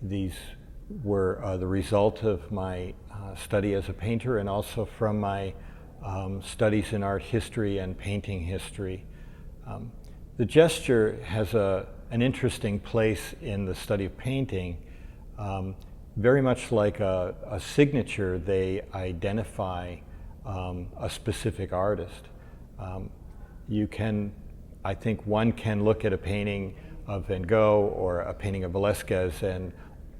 These were the result of my study as a painter and also from my studies in art history and painting history. The gesture has an interesting place in the study of painting. Very much like a signature, they identify a specific artist. I think one can look at a painting of Van Gogh or a painting of Velázquez and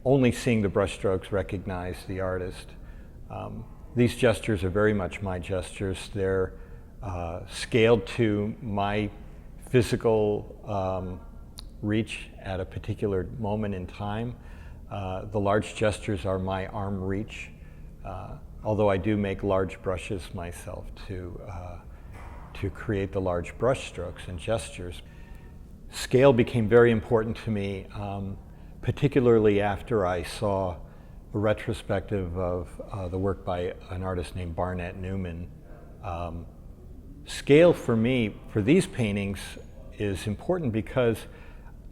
only seeing the brushstrokes recognize the artist. These gestures are very much my gestures. They're scaled to my physical reach at a particular moment in time. The large gestures are my arm reach, although I do make large brushes myself to create the large brush strokes and gestures. Scale became very important to me, particularly after I saw a retrospective of the work by an artist named Barnett Newman. Scale for me, for these paintings, is important because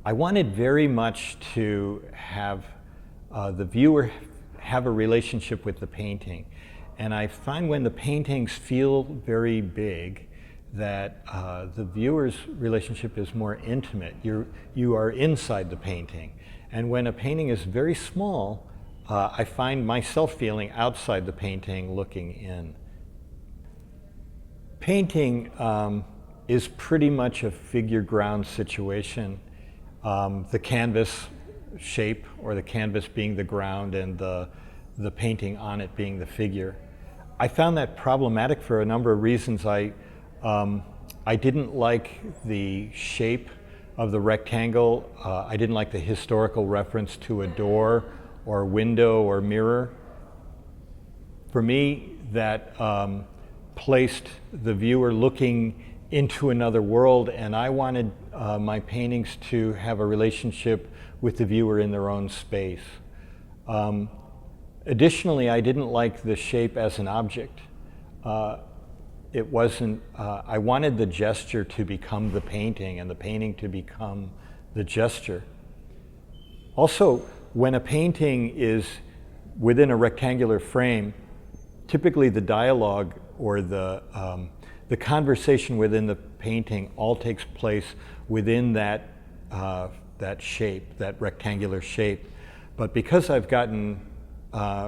I wanted very much to have the viewer have a relationship with the painting. And I find when the paintings feel very big, that the viewer's relationship is more intimate. You are inside the painting. And when a painting is very small, I find myself feeling outside the painting, looking in. Painting is pretty much a figure ground situation. The canvas shape, or the canvas being the ground and the painting on it being the figure. I found that problematic for a number of reasons. I didn't like the shape of the rectangle. I didn't like the historical reference to a door or window or mirror. For me, that placed the viewer looking into another world, and I wanted my paintings to have a relationship with the viewer in their own space. Additionally, I didn't like the shape as an object. It wasn't, I wanted the gesture to become the painting and the painting to become the gesture. Also, when a painting is within a rectangular frame, typically the dialogue or the conversation within the painting all takes place within that shape, that rectangular shape. But because I've gotten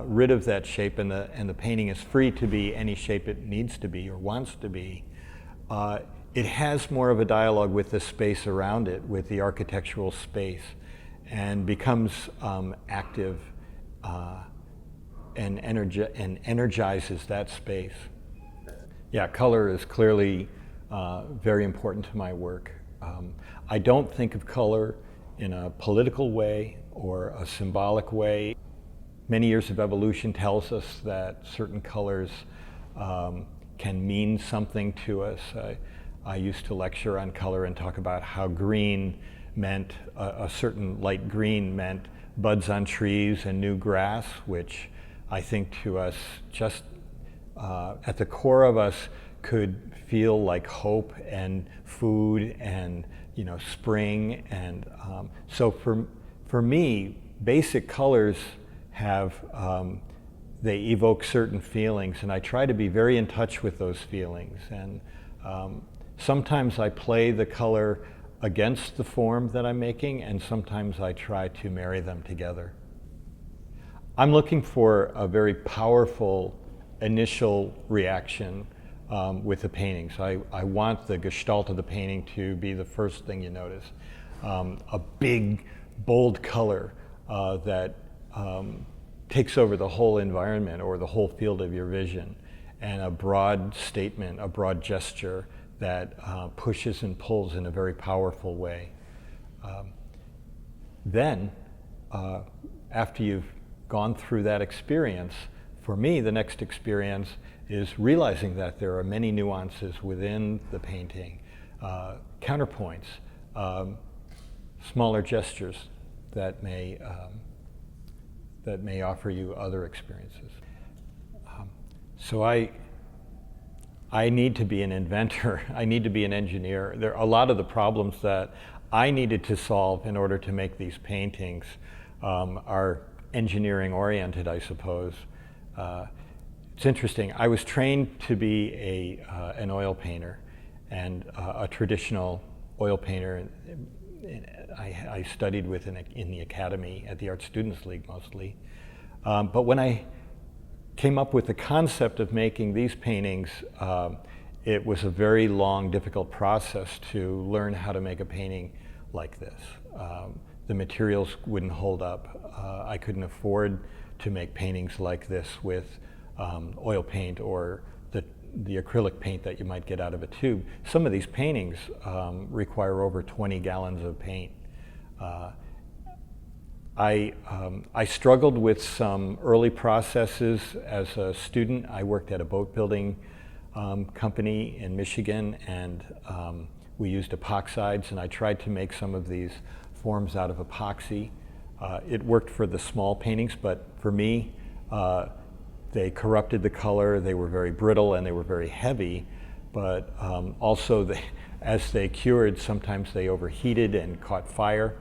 rid of that shape and the painting is free to be any shape it needs to be or wants to be, it has more of a dialogue with the space around it, with the architectural space, and becomes active and energizes that space. Yeah, color is clearly very important to my work. I don't think of color in a political way or a symbolic way. Many years of evolution tells us that certain colors can mean something to us. I used to lecture on color and talk about how green meant, a certain light green meant buds on trees and new grass, which I think to us just at the core of us could feel like hope and food and spring. And so for me, basic colors have, they evoke certain feelings, and I try to be very in touch with those feelings. And sometimes I play the color against the form that I'm making, and sometimes I try to marry them together. I'm looking for a very powerful initial reaction with the paintings. I want the gestalt of the painting to be the first thing you notice. A big, bold color that takes over the whole environment or the whole field of your vision, and a broad statement, a broad gesture that pushes and pulls in a very powerful way. Then, after you've gone through that experience, for me, the next experience is realizing that there are many nuances within the painting, counterpoints, smaller gestures that may offer you other experiences. So I need to be an inventor. I need to be an engineer. There are a lot of the problems that I needed to solve in order to make these paintings are engineering oriented, I suppose. It's interesting. I was trained to be an oil painter, and a traditional oil painter. I studied with in the academy at the Art Students League mostly. But when I came up with the concept of making these paintings, it was a very long, difficult process to learn how to make a painting like this. The materials wouldn't hold up. I couldn't afford to make paintings like this with oil paint or the acrylic paint that you might get out of a tube. Some of these paintings require over 20 gallons of paint. I struggled with some early processes as a student. I worked at a boat building company in Michigan, and we used epoxides, and I tried to make some of these forms out of epoxy. It worked for the small paintings, but for me, they corrupted the color. They were very brittle and they were very heavy, but also as they cured, sometimes they overheated and caught fire.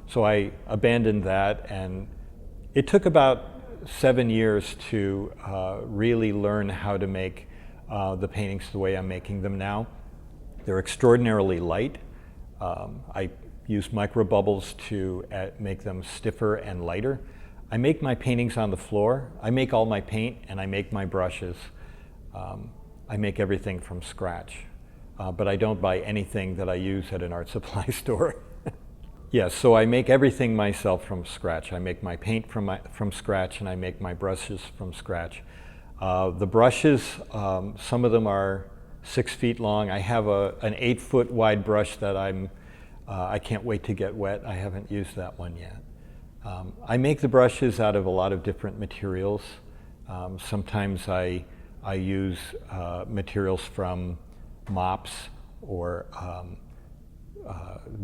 So I abandoned that, and it took about 7 years to really learn how to make the paintings the way I'm making them now. They're extraordinarily light. I use microbubbles to make them stiffer and lighter. I make my paintings on the floor. I make all my paint, and I make my brushes. I make everything from scratch, but I don't buy anything that I use at an art supply store. Yes, so I make everything myself from scratch. I make my paint from scratch, and I make my brushes from scratch. The brushes, some of them are 6 feet long. I have an 8-foot wide brush that I can't wait to get wet. I haven't used that one yet. I make the brushes out of a lot of different materials. Sometimes I use materials from mops or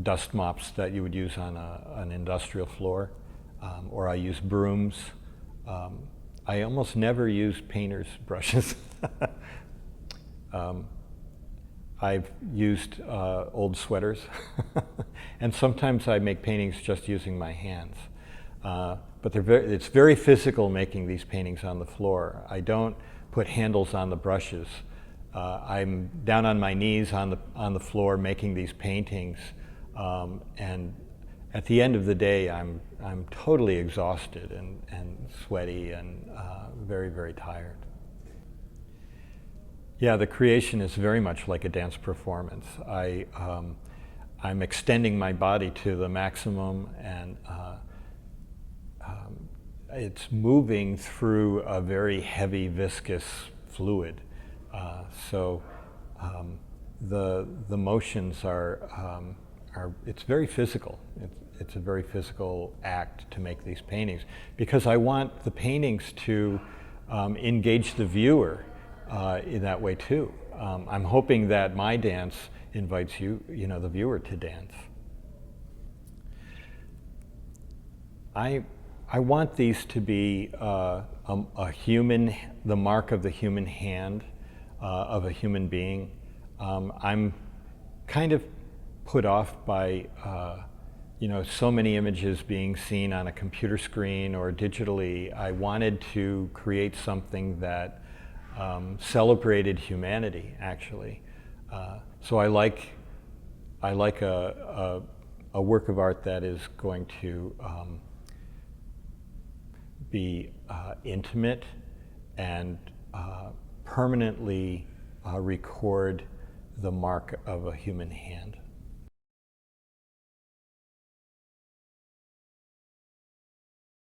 dust mops that you would use on an industrial floor, or I use brooms. I almost never use painter's brushes. I've used old sweaters, and sometimes I make paintings just using my hands. But it's very physical making these paintings on the floor. I don't put handles on the brushes. I'm down on my knees on the floor making these paintings, and at the end of the day, I'm totally exhausted and sweaty and very, very tired. Yeah, the creation is very much like a dance performance. I'm extending my body to the maximum, and it's moving through a very heavy, viscous fluid. So the motions are it's very physical. It's a very physical act to make these paintings, because I want the paintings to engage the viewer in that way too. I'm hoping that my dance invites the viewer to dance. I want these to be the mark of the human hand, of a human being. I'm kind of put off by so many images being seen on a computer screen or digitally. I wanted to create something that celebrated humanity, actually. So I like a work of art that is going to be intimate and permanently record the mark of a human hand.